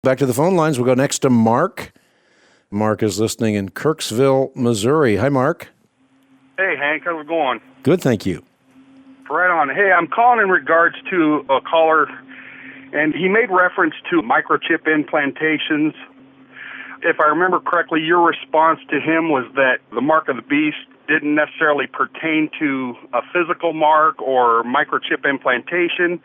Back to the phone lines. We'll go next to Mark. Mark is listening in Kirksville, Missouri. Hi, Mark. Hey, Hank. How's it going? Good, thank you. Right on. Hey, I'm calling in regards to a caller, and he made reference to microchip implantations. If I remember correctly, your response to him was that the mark of the beast didn't necessarily pertain to a physical mark or microchip implantation.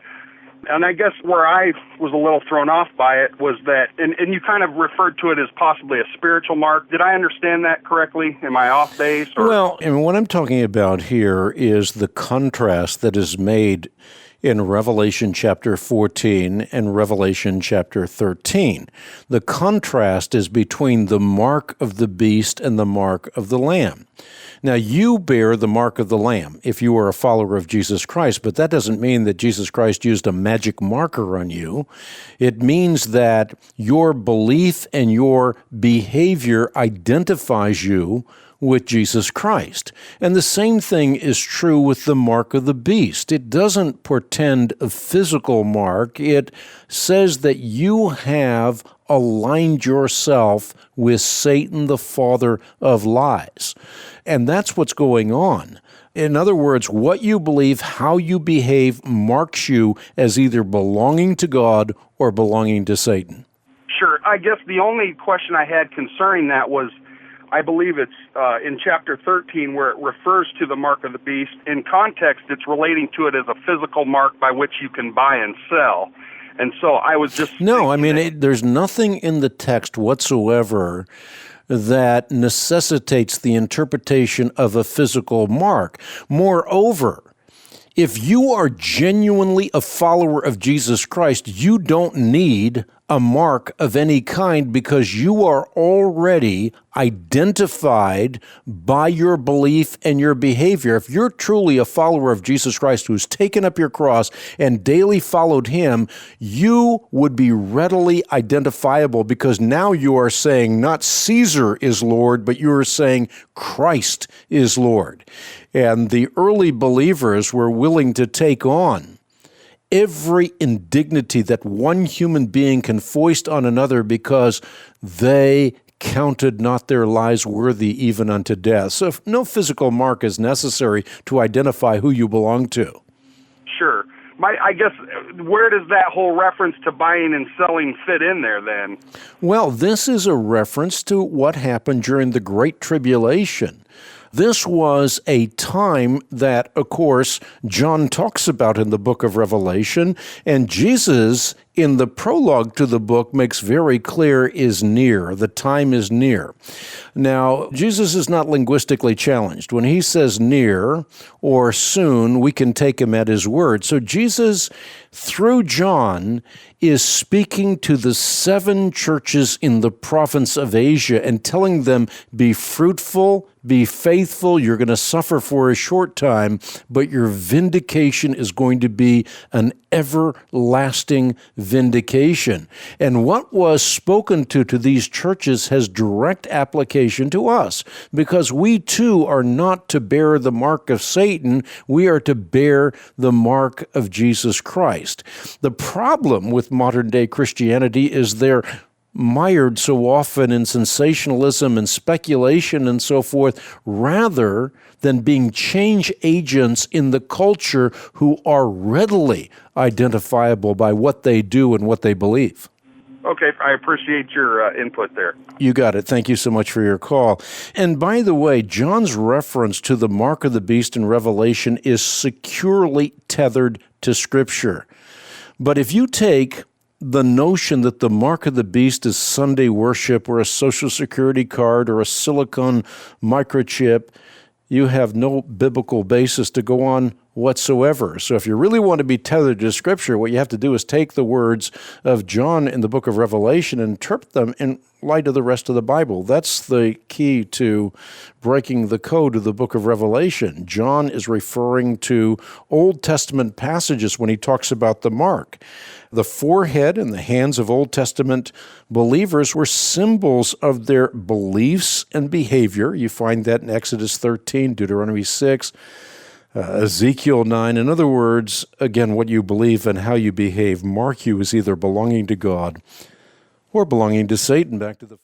And I guess where I was a little thrown off by it was that, and you kind of referred to it as possibly a spiritual mark. Did I understand that correctly? Am I off base? Or? Well, and what I'm talking about here is the contrast that is made in Revelation chapter 14 and Revelation chapter 13. The contrast is between the mark of the beast and the mark of the Lamb. Now, you bear the mark of the Lamb if you are a follower of Jesus Christ, but that doesn't mean that Jesus Christ used a magic marker on you. It means that your belief and your behavior identifies you with Jesus Christ. And the same thing is true with the mark of the beast. It doesn't portend a physical mark. It says that you have aligned yourself with Satan, the father of lies. And that's what's going on. In other words, what you believe, how you behave, marks you as either belonging to God or belonging to Satan. Sure. I guess the only question I had concerning that was, I believe it's in chapter 13 where it refers to the mark of the beast. In context, it's relating to it as a physical mark by which you can buy and sell. And so I was just... No, I mean, there's nothing in the text whatsoever that necessitates the interpretation of a physical mark. Moreover, if you are genuinely a follower of Jesus Christ, you don't need a mark of any kind because you are already identified by your belief and your behavior. If you're truly a follower of Jesus Christ who's taken up your cross and daily followed him, you would be readily identifiable because now you are saying not Caesar is Lord, but you are saying Christ is Lord. And the early believers were willing to take on every indignity that one human being can foist on another because they counted not their lives worthy even unto death. So if no physical mark is necessary to identify who you belong to. Sure. I guess, where does that whole reference to buying and selling fit in there then? Well, this is a reference to what happened during the Great Tribulation. This was a time that, of course, John talks about in the book of Revelation, and Jesus, in the prologue to the book, makes very clear is near. The time is near. Now, Jesus is not linguistically challenged. When he says near or soon, we can take him at his word. So Jesus, through John, is speaking to the 7 churches in the province of Asia and telling them, be fruitful, be faithful, you're going to suffer for a short time, but your vindication is going to be an everlasting vindication. And what was spoken to these churches has direct application to us, because we too are not to bear the mark of Satan, we are to bear the mark of Jesus Christ. The problem with modern-day Christianity is they're mired so often in sensationalism and speculation and so forth, rather than being change agents in the culture who are readily identifiable by what they do and what they believe. Okay, I appreciate your input there. You got it. Thank you so much for your call. And by the way, John's reference to the mark of the beast in Revelation is securely tethered to Scripture. But if you take the notion that the mark of the beast is Sunday worship or a Social Security card or a silicone microchip, you have no biblical basis to go on whatsoever. So if you really want to be tethered to Scripture, what you have to do is take the words of John in the book of Revelation and interpret them in light of the rest of the Bible. That's the key to breaking the code of the book of Revelation. John is referring to Old Testament passages when he talks about the mark. The forehead and the hands of Old Testament believers were symbols of their beliefs and behavior. You find that in Exodus 13, Deuteronomy 6, Ezekiel 9. In other words, again, what you believe and how you behave mark you as either belonging to God or belonging to Satan. Back to the